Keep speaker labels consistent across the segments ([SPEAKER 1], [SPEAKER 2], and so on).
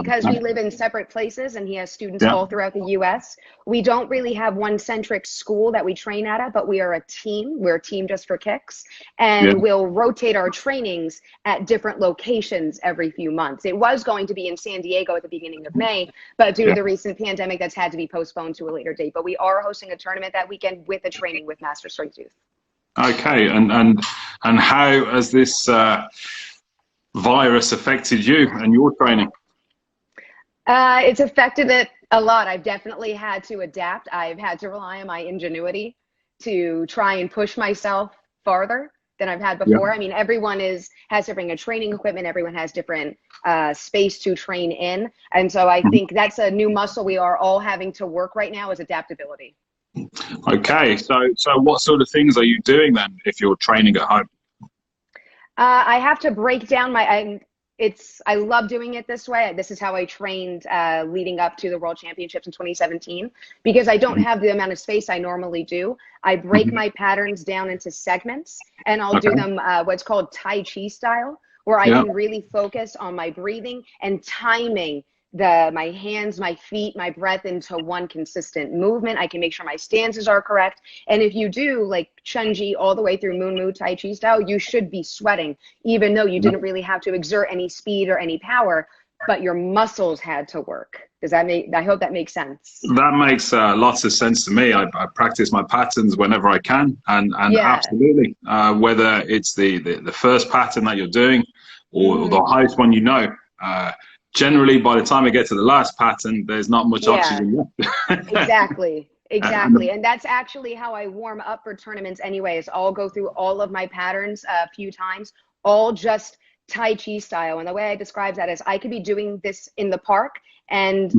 [SPEAKER 1] because we live in separate places and he has students
[SPEAKER 2] Yeah.
[SPEAKER 1] all throughout the US, we don't really have one centric school that we train at, but we are a team. We're a team just for kicks, and
[SPEAKER 2] Yeah.
[SPEAKER 1] we'll rotate our trainings at different locations every few months. It was going to be in San Diego at the beginning of May, but due to the recent pandemic, that's had to be postponed to a later date. But we are hosting a tournament that weekend with a training with Master Strength Youth.
[SPEAKER 2] Okay, and how has this virus affected you and your training?
[SPEAKER 1] It's affected it a lot. I've definitely had to adapt. I've had to rely on my ingenuity to try and push myself farther than I've had before.
[SPEAKER 2] Yeah.
[SPEAKER 1] I mean, everyone has to bring a training equipment. Everyone has different space to train in. And so I think that's a new muscle we are all having to work right now, is adaptability.
[SPEAKER 2] Okay, so what sort of things are you doing then if you're training at home?
[SPEAKER 1] I have to break down I love doing it this way. This is how I trained leading up to the World Championships in 2017, because I don't have the amount of space I normally do. I break my patterns down into segments, and I'll do them what's called Tai Chi style, where I can really focus on my breathing and timing my hands, my feet, my breath into one consistent movement. I can make sure my stances are correct. And if you do like Chunji all the way through Moon Mu Tai Chi style, you should be sweating, even though you didn't really have to exert any speed or any power, but your muscles had to work. I hope that makes sense.
[SPEAKER 2] That makes lots of sense to me. I practice my patterns whenever I can, and absolutely, whether it's the first pattern that you're doing or the highest one, generally, by the time I get to the last pattern, there's not much oxygen left.
[SPEAKER 1] Exactly. And that's actually how I warm up for tournaments anyways. I'll go through all of my patterns a few times, all just Tai Chi style. And the way I describe that is I could be doing this in the park, and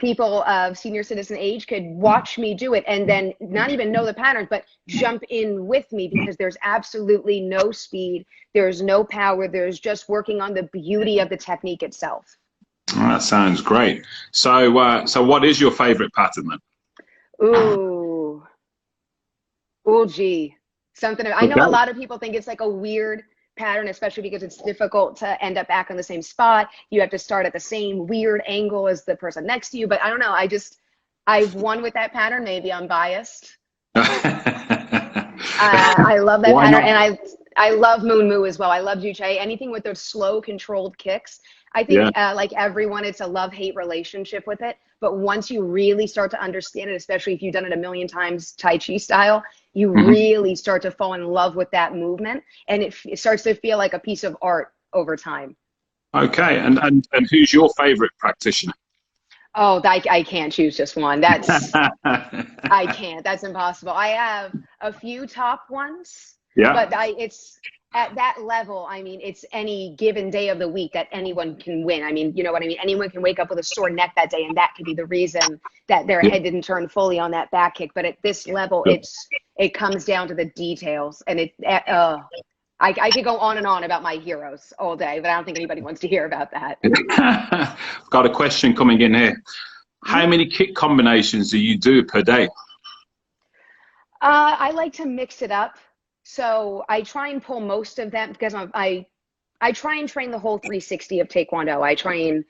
[SPEAKER 1] people of senior citizen age could watch me do it and then not even know the patterns, but jump in with me, because there's absolutely no speed, there's no power, there's just working on the beauty of the technique itself.
[SPEAKER 2] Oh, that sounds great. So what is your favorite pattern then?
[SPEAKER 1] Gee, something I know a lot of people think it's like a weird pattern, especially because it's difficult to end up back on the same spot. You have to start at the same weird angle as the person next to you. But I don't know. I've won with that pattern. Maybe I'm biased. I love that pattern, and I love Moon Mu as well. I love Juche. Anything with those slow, controlled kicks. I think like everyone, it's a love-hate relationship with it. But once you really start to understand it, especially if you've done it a million times Tai Chi style, you really start to fall in love with that movement, and it starts to feel like a piece of art over time.
[SPEAKER 2] Okay, and who's your favorite practitioner?
[SPEAKER 1] Oh, I can't choose just one. That's I can't. That's impossible. I have a few top ones, but it's at that level. I mean, it's any given day of the week that anyone can win. I mean, you know what I mean? Anyone can wake up with a sore neck that day, and that could be the reason that their head didn't turn fully on that back kick. But at this level, it comes down to the details, and I could go on and on about my heroes all day, but I don't think anybody wants to hear about that.
[SPEAKER 2] I've got a question coming in here. How many kick combinations do you do per day?
[SPEAKER 1] I like to mix it up. So I try and pull most of them, because I try and train the whole 360 of Taekwondo. I train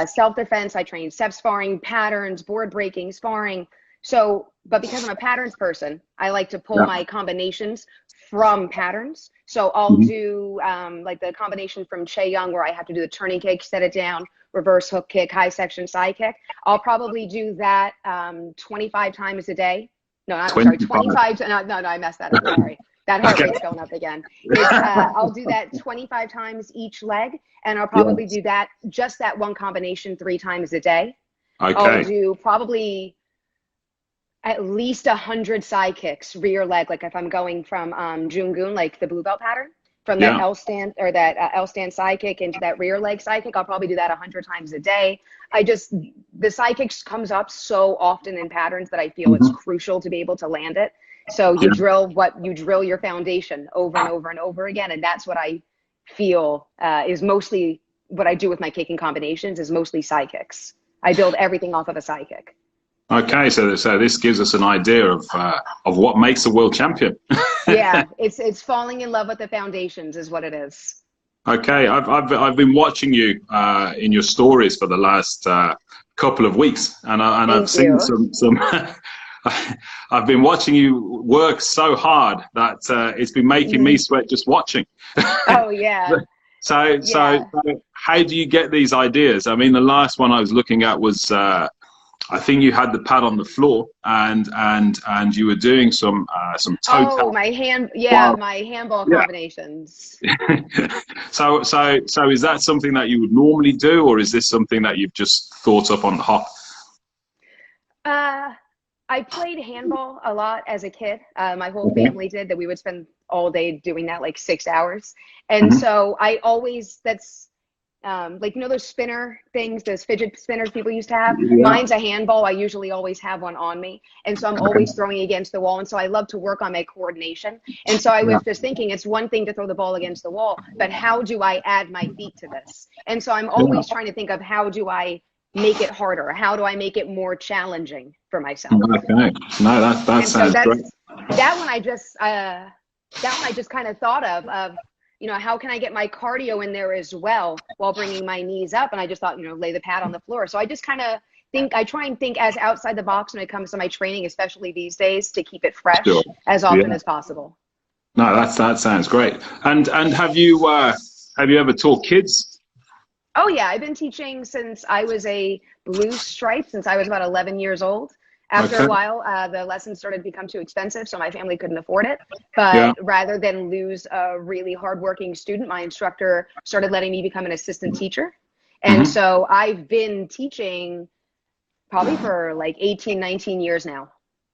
[SPEAKER 1] self-defense, I train step sparring, patterns, board breaking, sparring. So, but because I'm a patterns person, I like to pull my combinations from patterns. So I'll do like the combination from Che Young, where I have to do the turning kick, set it down, reverse hook kick, high section side kick. I'll probably do that 25 times a day. No, I'm sorry, 25. No, I messed that up. Sorry. That heart rate's going up again. I'll do that 25 times each leg, and I'll probably do that, just that one combination 3 times a day. I'll do probably at least 100 side kicks, rear leg. Like if I'm going from Jungun, like the blue belt pattern, from that L stand or that L stand side kick into that rear leg side kick, I'll probably do that 100 times a day. The side kicks comes up so often in patterns that I feel it's crucial to be able to land it. So you drill your foundation over and over and over again. And that's what I feel is mostly what I do with my kicking combinations, is mostly side kicks. I build everything off of a side kick.
[SPEAKER 2] Okay, so this gives us an idea of what makes a world champion.
[SPEAKER 1] Yeah, it's falling in love with the foundations is what it is.
[SPEAKER 2] Okay, I've been watching you in your stories for the last couple of weeks, and I've
[SPEAKER 1] Thank
[SPEAKER 2] seen
[SPEAKER 1] you.
[SPEAKER 2] some. I've been watching you work so hard that it's been making me sweat just watching.
[SPEAKER 1] Oh yeah.
[SPEAKER 2] So,
[SPEAKER 1] Yeah.
[SPEAKER 2] how do you get these ideas? I mean, the last one I was looking at was I think you had the pad on the floor and you were doing some toe
[SPEAKER 1] Oh,
[SPEAKER 2] tap.
[SPEAKER 1] my hand, yeah,
[SPEAKER 2] Wow.
[SPEAKER 1] my handball
[SPEAKER 2] Yeah.
[SPEAKER 1] combinations.
[SPEAKER 2] So is that something that you would normally do, or is this something that you've just thought up on the hop?
[SPEAKER 1] Uh, I played handball a lot as a kid. My whole
[SPEAKER 2] Okay.
[SPEAKER 1] family did that. We would spend all day doing that, like 6 hours. And
[SPEAKER 2] Hmm.
[SPEAKER 1] so I always, that's like, you know, those spinner things, those fidget spinners people used to have?
[SPEAKER 2] Yeah.
[SPEAKER 1] Mine's a handball. I usually always have one on me. And so I'm always
[SPEAKER 2] Okay.
[SPEAKER 1] throwing against the wall. And so I love to work on my coordination. And so I
[SPEAKER 2] Yeah.
[SPEAKER 1] was just thinking it's one thing to throw the ball against the wall, but how do I add my feet to this? And so I'm
[SPEAKER 2] Yeah.
[SPEAKER 1] always trying to think of how do I make it harder? How do I make it more challenging for myself?
[SPEAKER 2] Okay. No, that
[SPEAKER 1] And so
[SPEAKER 2] sounds great.
[SPEAKER 1] that's that one I just kind of thought of, you know, how can I get my cardio in there as well while bringing my knees up? And I just thought, you know, lay the pad on the floor. So I just kind of think, I try and think as outside the box when it comes to my training, especially these days, to keep it
[SPEAKER 2] Sure.
[SPEAKER 1] fresh as often
[SPEAKER 2] Yeah.
[SPEAKER 1] as possible.
[SPEAKER 2] No, that sounds great. And have you ever taught kids?
[SPEAKER 1] Oh yeah, I've been teaching since I was a blue stripe, since I was about 11 years old. After a
[SPEAKER 2] Okay.
[SPEAKER 1] while, the lessons started to become too expensive, so my family couldn't afford it.
[SPEAKER 2] Yeah.
[SPEAKER 1] But rather than lose a really hardworking student, my instructor started letting me become an assistant teacher. And
[SPEAKER 2] Hmm.
[SPEAKER 1] so I've been teaching probably for like 18, 19 years now.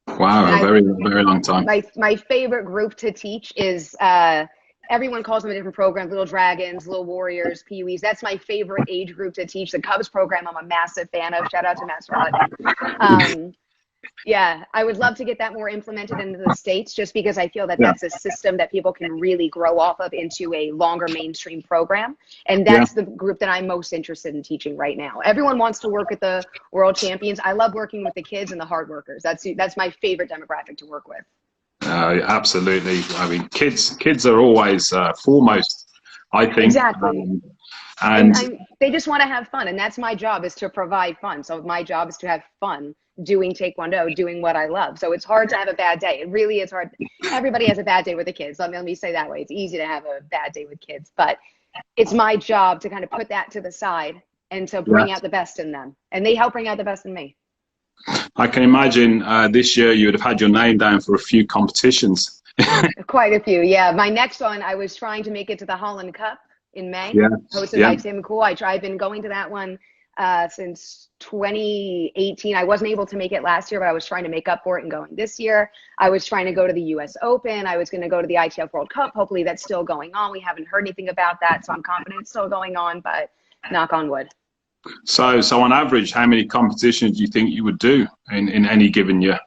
[SPEAKER 1] And
[SPEAKER 2] Wow, a
[SPEAKER 1] I
[SPEAKER 2] very very long time.
[SPEAKER 1] my favorite group to teach is everyone calls them a different program, Little Dragons, Little Warriors, Pee-wees. That's my favorite age group to teach. The Cubs program I'm a massive fan of. Shout out to Master Hutton. Um, yeah, I would love to get that more implemented into the States just because I feel that
[SPEAKER 2] Yeah.
[SPEAKER 1] that's a system that people can really grow off of into a longer mainstream program. And
[SPEAKER 2] Yeah.
[SPEAKER 1] that's the group that I'm most interested in teaching right now. Everyone wants to work with the world champions. I love working with the kids and the hard workers. That's my favorite demographic to work with.
[SPEAKER 2] Absolutely. I mean, kids are always foremost, I think.
[SPEAKER 1] Exactly. And
[SPEAKER 2] And
[SPEAKER 1] they just want to have fun. And that's my job, is to provide fun. So my job is to have fun doing Taekwondo, doing what I love. So it's hard to have a bad day. It really is hard. Everybody has a bad day with the kids. Let me say that way. It's easy to have a bad day with kids, but it's my job to kind of put that to the side and to
[SPEAKER 2] yeah,
[SPEAKER 1] bring out the best in them. And they help bring out the best in me.
[SPEAKER 2] I can imagine this year you would have had your name down for a few competitions.
[SPEAKER 1] Quite a few. Yeah. My next one, I was trying to make it to the Holland Cup in May,
[SPEAKER 2] Yeah.
[SPEAKER 1] hosted
[SPEAKER 2] Yeah.
[SPEAKER 1] by Tim Cool. I've been going to that one since 2018. I wasn't able to make it last year, but I was trying to make up for it and going this year. I was trying to go to the US Open. I was going to go to the ITF World Cup. Hopefully that's still going on. We haven't heard anything about that, so I'm confident it's still going on, but knock on wood.
[SPEAKER 2] So on average, how many competitions do you think you would do in any given year?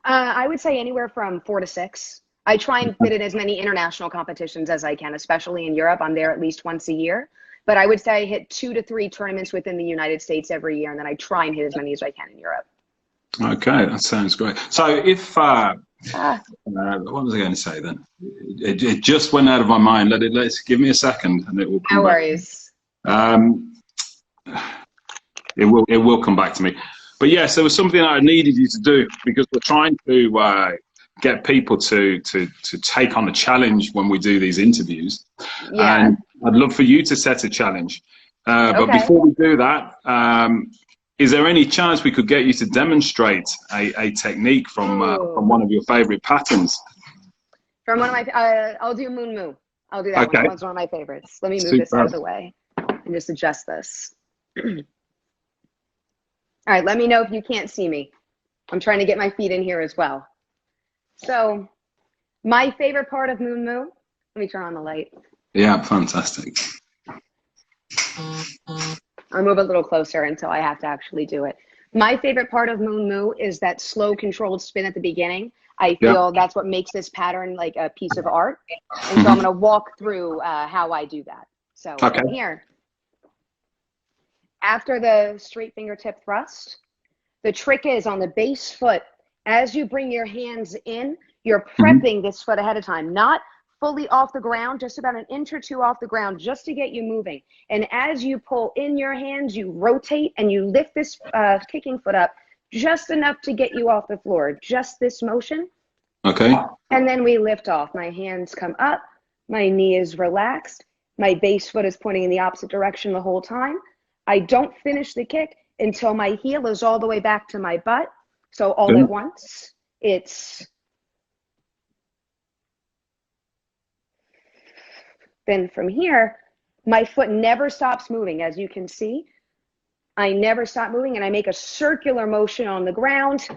[SPEAKER 1] I would say anywhere from 4 to 6. I try and fit in as many international competitions as I can, especially in Europe. I'm there at least once a year. But I would say I hit 2 to 3 tournaments within the United States every year, and then I try and hit as many as I can in Europe.
[SPEAKER 2] Okay, that sounds great. So if
[SPEAKER 1] Ah,
[SPEAKER 2] what was I going to say then? It just went out of my mind. Let's give me a second, and it will come
[SPEAKER 1] no
[SPEAKER 2] back.
[SPEAKER 1] worries.
[SPEAKER 2] Um, it will come back to me. But yes, there was something that I needed you to do because we're trying to get people to take on a challenge when we do these interviews,
[SPEAKER 1] Yeah.
[SPEAKER 2] and I'd love for you to set a challenge. But
[SPEAKER 1] Okay.
[SPEAKER 2] before we do that, is there any chance we could get you to demonstrate a technique from
[SPEAKER 1] Ooh.
[SPEAKER 2] one of your favorite patterns?
[SPEAKER 1] From one of my, I'll do Moon Moo. I'll do that one. That
[SPEAKER 2] Okay,
[SPEAKER 1] one's one of my favorites. Let me move this out
[SPEAKER 2] superb.
[SPEAKER 1] of the way and just adjust this. All right, let me know if you can't see me. I'm trying to get my feet in here as well. So my favorite part of Moon Moo, let me turn on the light.
[SPEAKER 2] Yeah, fantastic.
[SPEAKER 1] I'll move a little closer until I have to actually do it. My favorite part of Moon Moo is that slow controlled spin at the beginning. I
[SPEAKER 2] Yeah.
[SPEAKER 1] feel that's what makes this pattern like a piece of art. And so I'm
[SPEAKER 2] Hmm.
[SPEAKER 1] going to walk through how I do that. So
[SPEAKER 2] Okay.
[SPEAKER 1] from here, after the straight fingertip thrust, the trick is on the base foot, as you bring your hands in, you're
[SPEAKER 2] Hmm.
[SPEAKER 1] prepping this foot ahead of time, not fully off the ground, just about an inch or two off the ground, just to get you moving. And as you pull in your hands, you rotate and you lift this kicking foot up just enough to get you off the floor. Just this motion.
[SPEAKER 2] Okay.
[SPEAKER 1] And then we lift off. My hands come up. My knee is relaxed. My base foot is pointing in the opposite direction the whole time. I don't finish the kick until my heel is all the way back to my butt. So all at once, it's... Then from here, my foot never stops moving. As you can see, I never stop moving, and I make a circular motion on the ground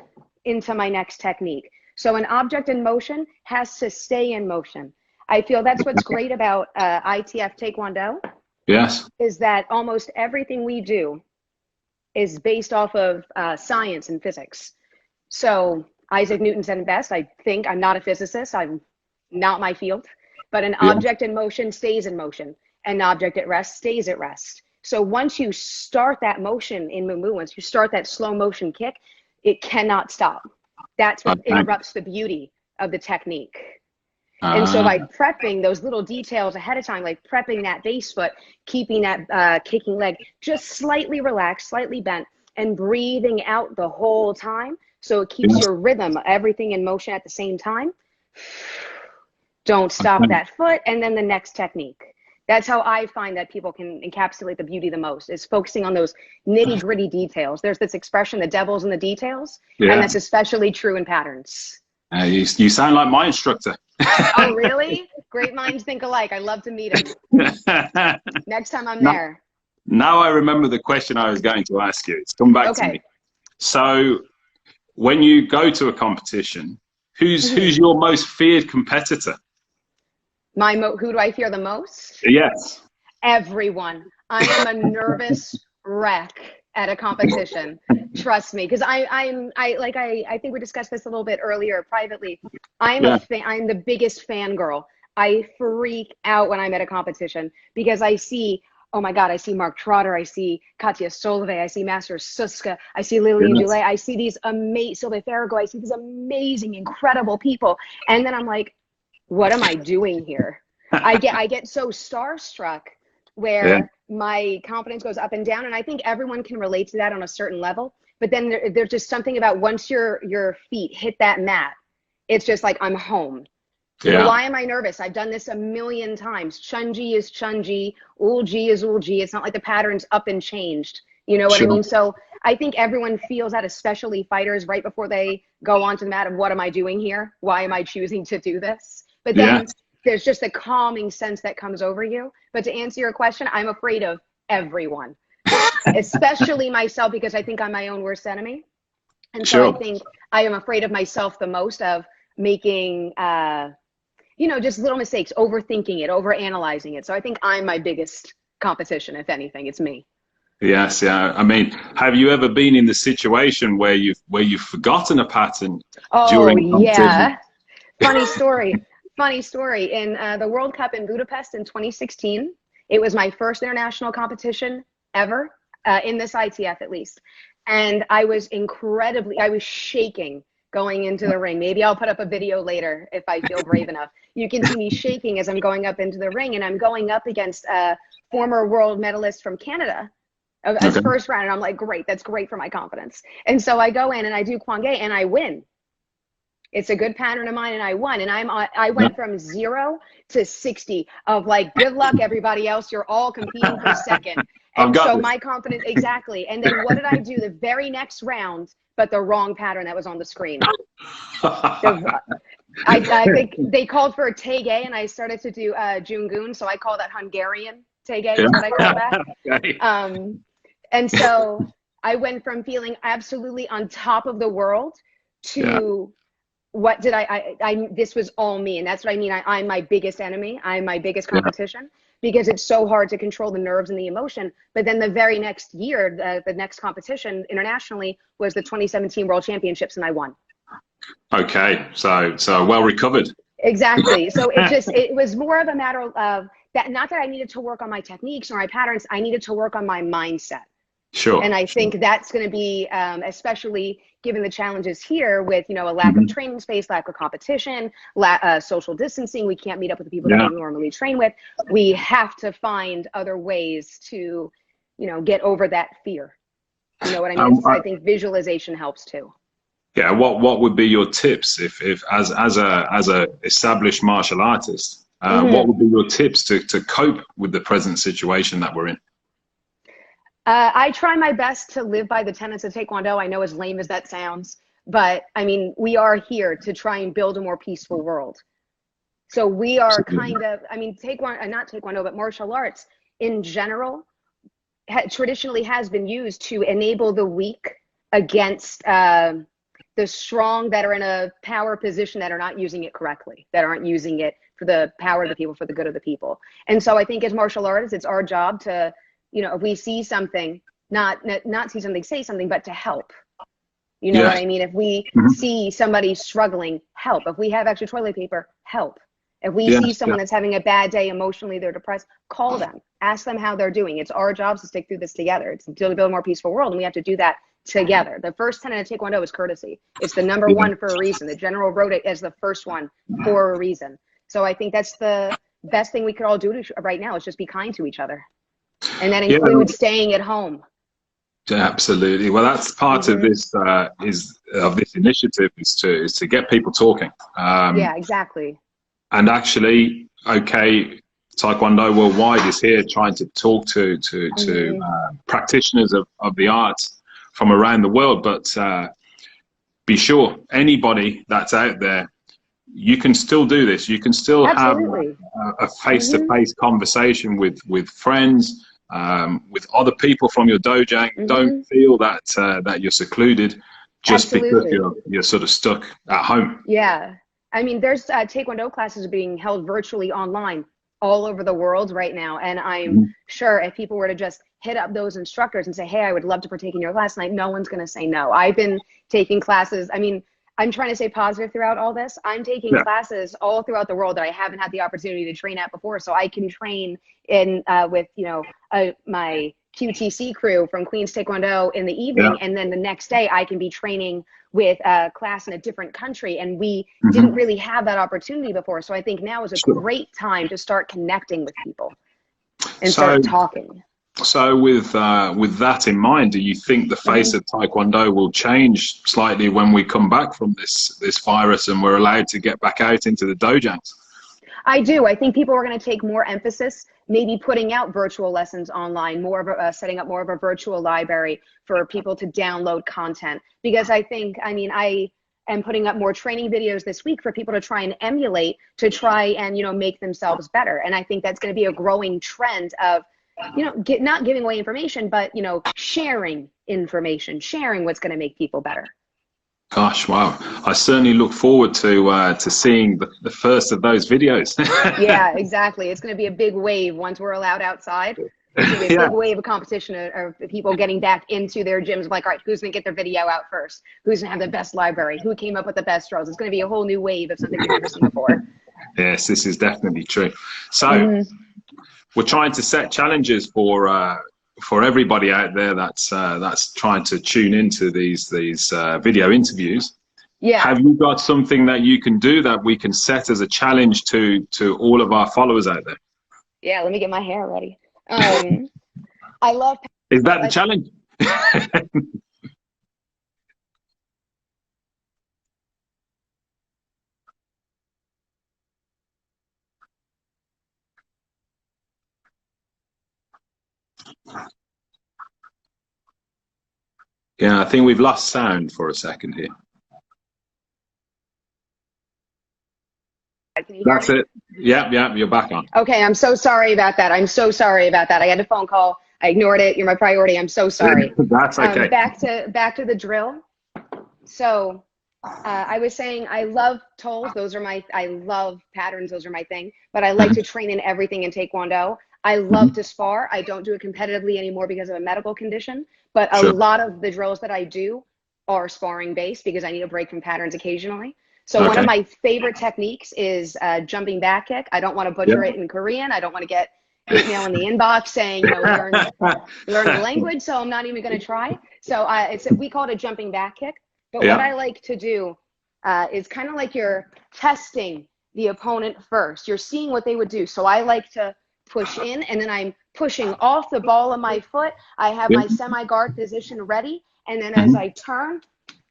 [SPEAKER 1] into my next technique. So an object in motion has to stay in motion. I feel that's what's great about ITF Taekwondo.
[SPEAKER 2] Yes.
[SPEAKER 1] Is that almost everything we do is based off of science and physics. So Isaac Newton said it best. I think, I'm not a physicist. I'm not my field. But an object in motion stays in motion. An object at rest stays at rest. So once you start that motion in Mumu, once you start that slow motion kick, it cannot stop. That's what interrupts the beauty of the technique. And so by prepping those little details ahead of time, like prepping that base foot, keeping that kicking leg just slightly relaxed, slightly bent, and breathing out the whole time, so it keeps your rhythm, everything in motion at the same time. Don't stop that foot, and then the next technique. That's how I find that people can encapsulate the beauty the most, is focusing on those nitty gritty details. There's this expression, the devil's in the details, and that's especially true in patterns.
[SPEAKER 2] You sound like my instructor.
[SPEAKER 1] Oh, really? Great minds think alike. I love to meet him. Next time I'm there.
[SPEAKER 2] Now I remember the question I was going to ask you. It's come back to me. So when you go to a competition, who's your most feared competitor?
[SPEAKER 1] Who do I fear the most?
[SPEAKER 2] Yes.
[SPEAKER 1] Everyone. I am a nervous wreck at a competition. Trust me, because I think we discussed this a little bit earlier privately. I'm the biggest fangirl. I freak out when I'm at a competition because I see, oh my God, I see Mark Trotter, I see Katja Solveig, I see Master Suska, I see Lillian Goulet, I see these amazing, Sylvia Farrago, I see these amazing, incredible people. And then I'm like, what am I doing here? I get so starstruck where my confidence goes up and down. And I think everyone can relate to that on a certain level. But then there's just something about once your feet hit that mat, it's just like, I'm home. Yeah. Why am I nervous? I've done this a million times. Chunji is Chunji. Ulji is Ulji. It's not like the pattern's up and changed. You know what I mean? So I think everyone feels that, especially fighters, right before they go onto the mat of, what am I doing here? Why am I choosing to do this? But then there's just a calming sense that comes over you. But to answer your question, I'm afraid of everyone, especially myself, because I think I'm my own worst enemy. And so I think I am afraid of myself the most, of making, you know, just little mistakes, overthinking it, overanalyzing it. So I think I'm my biggest competition, if anything. It's me.
[SPEAKER 2] Yes, yeah. I mean, have you ever been in the situation where you've forgotten a pattern during competition?
[SPEAKER 1] Yeah. Funny story. Funny story. In the World Cup in Budapest in 2016, it was my first international competition ever, in this ITF at least. And I was shaking going into the ring. Maybe I'll put up a video later if I feel brave enough. You can see me shaking as I'm going up into the ring, and I'm going up against a former world medalist from Canada as first round. And I'm like, great, that's great for my confidence. And so I go in and I do Kwanghae and I win. It's a good pattern of mine, and I won. And I went from 0 to 60 of like, good luck, everybody else. You're all competing for second. And so my confidence, exactly. And then what did I do the very next round, but the wrong pattern that was on the screen? I think they called for a Tege, and I started to do Jungun. So I call that Hungarian Tege, is what I call that. And so I went from feeling absolutely on top of the world to what did this was all me. And that's what I mean. I'm my biggest enemy. I'm my biggest competition, because it's so hard to control the nerves and the emotion. But then the very next year, the next competition internationally was the 2017 World Championships, and I won. Okay,
[SPEAKER 2] so well recovered.
[SPEAKER 1] Exactly. So it was more of a matter of that, not that I needed to work on my techniques or my patterns. I needed to work on my mindset.
[SPEAKER 2] Sure.
[SPEAKER 1] And I think that's going to be, especially given the challenges here with, you know, a lack of training space, lack of competition, social distancing. We can't meet up with the people that we normally train with. We have to find other ways to, you know, get over that fear. You know what I mean? I think visualization helps too.
[SPEAKER 2] Yeah. What would be your tips if as a established martial artist, what would be your tips to cope with the present situation that we're in?
[SPEAKER 1] I try my best to live by the tenets of Taekwondo. I know, as lame as that sounds, but I mean, we are here to try and build a more peaceful world. So we are kind of, I mean, Taekwondo, not Taekwondo, but martial arts in general traditionally has been used to enable the weak against the strong that are in a power position that are not using it correctly, that aren't using it for the power of the people, for the good of the people. And so I think as martial artists, it's our job to, you know, if we see something, not see something, say something, but to help. You know what I mean? If we see somebody struggling, help. If we have extra toilet paper, help. If we see someone that's having a bad day emotionally, they're depressed, call them, ask them how they're doing. It's our job to stick through this together. It's to build a more peaceful world, and we have to do that together. The first tenet of Taekwondo is courtesy. It's the number one for a reason. The general wrote it as the first one for a reason. So I think that's the best thing we could all do right now, is just be kind to each other. And that includes staying at home.
[SPEAKER 2] Absolutely. Well, that's part of this this initiative is to get people talking.
[SPEAKER 1] Yeah, exactly.
[SPEAKER 2] And actually, okay, Taekwondo Worldwide is here trying to talk to practitioners of the arts from around the world. But be sure, anybody that's out there, you can still do this. You can still have a face-to-face conversation with friends, with other people from your dojo. Don't feel that that you're secluded just because you're sort of stuck at home.
[SPEAKER 1] Yeah. I mean, there's Taekwondo classes being held virtually online all over the world right now. And I'm sure if people were to just hit up those instructors and say, hey, I would love to partake in your class tonight, no one's going to say no. I've been taking classes. I mean, I'm trying to stay positive throughout all this. I'm taking classes all throughout the world that I haven't had the opportunity to train at before. So I can train in with, you know, my QTC crew from Queens Taekwondo in the evening. And then the next day I can be training with a class in a different country. And we didn't really have that opportunity before. So I think now is a great time to start connecting with people and start talking.
[SPEAKER 2] So with that in mind, do you think the face of Taekwondo will change slightly when we come back from this virus and we're allowed to get back out into the dojos?
[SPEAKER 1] I do. I think people are going to take more emphasis, maybe putting out virtual lessons online, more of a, setting up more of a virtual library for people to download content. Because I think, I mean, I am putting up more training videos this week for people to try and emulate, to try and, you know, make themselves better. And I think that's going to be a growing trend of, you know, not giving away information, but, you know, sharing information, sharing what's going to make people better. Gosh,
[SPEAKER 2] wow. I certainly look forward to seeing the first of those videos.
[SPEAKER 1] Yeah, exactly. It's going to be a big wave once we're allowed outside. It's going to be a big wave of competition of people getting back into their gyms. Like, all right, who's going to get their video out first? Who's going to have the best library? Who came up with the best drills? It's going to be a whole new wave of something we've never seen before.
[SPEAKER 2] Yes, this is definitely true. So we're trying to set challenges for everybody out there that's trying to tune into these video interviews.
[SPEAKER 1] Yeah.
[SPEAKER 2] Have you got something that you can do that we can set as a challenge to all of our followers out there?
[SPEAKER 1] Yeah, let me get my hair ready. I love.
[SPEAKER 2] Is that the challenge? Yeah, I think we've lost sound for a second here. That's it. Yeah, you're back on.
[SPEAKER 1] Okay, I'm so sorry about that. I'm so sorry about that. I had a phone call. I ignored it. You're my priority. I'm so sorry.
[SPEAKER 2] That's okay.
[SPEAKER 1] Back to the drill. So I was saying I love tolls. I love patterns. Those are my thing. But I like to train in everything in Taekwondo. I love to spar. I don't do it competitively anymore because of a medical condition. But a lot of the drills that I do are sparring based because I need a break from patterns occasionally. So one of my favorite techniques is jumping back kick. I don't want to butcher it in Korean. I don't want to get hate mail in the inbox saying, learn the language, so I'm not even going to try. So we call it a jumping back kick. But what I like to do is kind of like you're testing the opponent first. You're seeing what they would do. So I like to push in, and then I'm pushing off the ball of my foot. I have my semi-guard position ready, and then as I turn,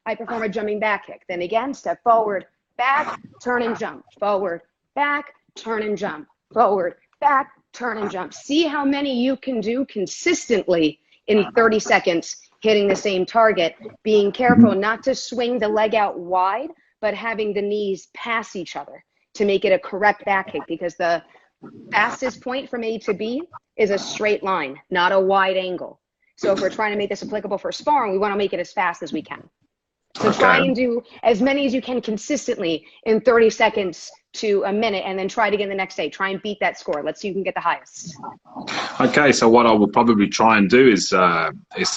[SPEAKER 1] I perform a jumping back kick. Then again, step forward, back, turn and jump, forward, back, turn and jump, forward, back, turn and jump. See how many you can do consistently in 30 seconds, hitting the same target, being careful not to swing the leg out wide, but having the knees pass each other to make it a correct back kick, because the fastest point from A to B is a straight line, not a wide angle. So if we're trying to make this applicable for sparring, we want to make it as fast as we can. So try and do as many as you can consistently in 30 seconds to a minute, and then try it again the next day. Try and beat that score. Let's see who can get the highest.
[SPEAKER 2] Okay, so what I will probably try and do is to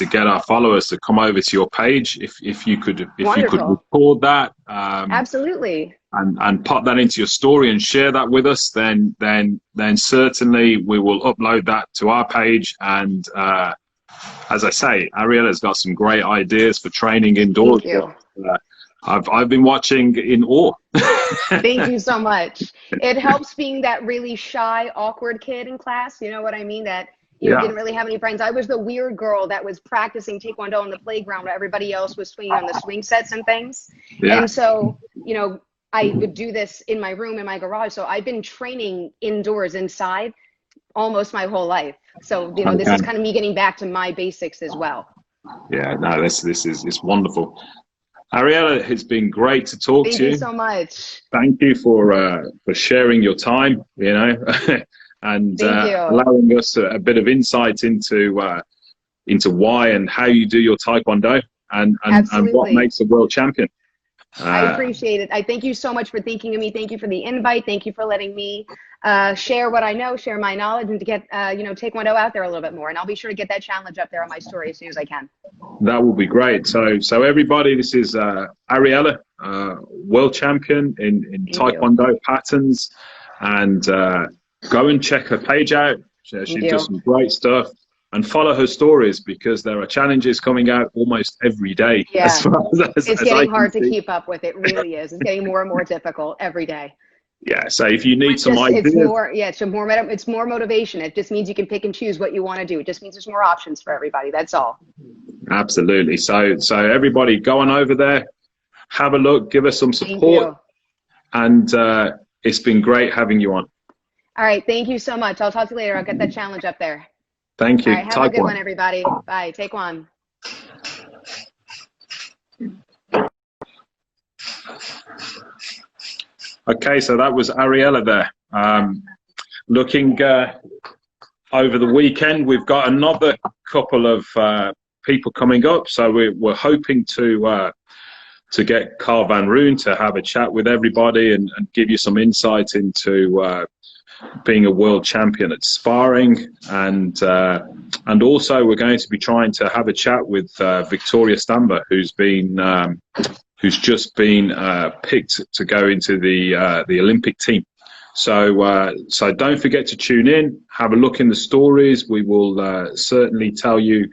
[SPEAKER 2] get our followers to come over to your page. If you could record that,
[SPEAKER 1] absolutely,
[SPEAKER 2] and pop that into your story and share that with us, then certainly we will upload that to our page. And as I say, Ariella's got some great ideas for training indoors.
[SPEAKER 1] Thank you.
[SPEAKER 2] I've been watching in awe.
[SPEAKER 1] Thank you so much. It helps being that really shy, awkward kid in class. You know what I mean? That didn't really have any friends. I was the weird girl that was practicing Taekwondo on the playground where everybody else was swinging on the swing sets and things. Yeah. And so, I would do this in my room, in my garage. So I've been training indoors, inside, almost my whole life. So, this is kind of me getting back to my basics as well. Yeah, no, this is wonderful. Ariella, it's been great to talk to you. Thank you so much. Thank you for sharing your time, and allowing us a bit of insight into why and how you do your Taekwondo and what makes a world champion. I appreciate it. I thank you so much for thinking of me. Thank you for the invite. Thank you for letting me share what I know, share my knowledge, and to get Taekwondo out there a little bit more. And I'll be sure to get that challenge up there on my story as soon as I can. That will be great. So everybody, this is Ariella, world champion in Taekwondo patterns, and go and check her page out. She does some great stuff. And follow her stories, because there are challenges coming out almost every day. Yeah, it's getting hard to keep up with. It really is. It's getting more and more difficult every day. Yeah, so if you need some ideas. It's more motivation. It just means you can pick and choose what you want to do. It just means there's more options for everybody. That's all. Absolutely. So everybody, go on over there, have a look, give us some support. And it's been great having you on. All right. Thank you so much. I'll talk to you later. I'll get that challenge up there. Thank you. All right, have a good one, everybody. Bye. Take one. Okay, so that was Ariella there. Looking over the weekend, we've got another couple of people coming up. So we're hoping to get Carl Van Roon to have a chat with everybody and give you some insight into being a world champion at sparring, and also we're going to be trying to have a chat with Victoria Stamber, who's just been picked to go into the Olympic team. So don't forget to tune in, have a look in the stories. We will certainly tell you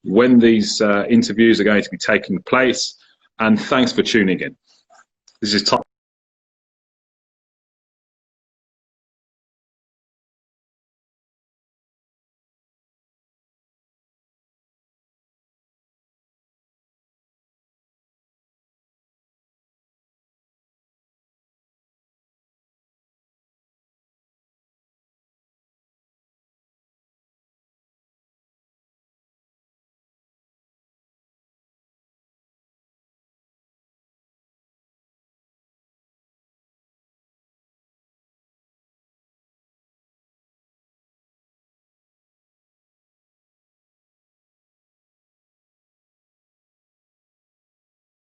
[SPEAKER 1] when these interviews are going to be taking place. And thanks for tuning in. This is Tom.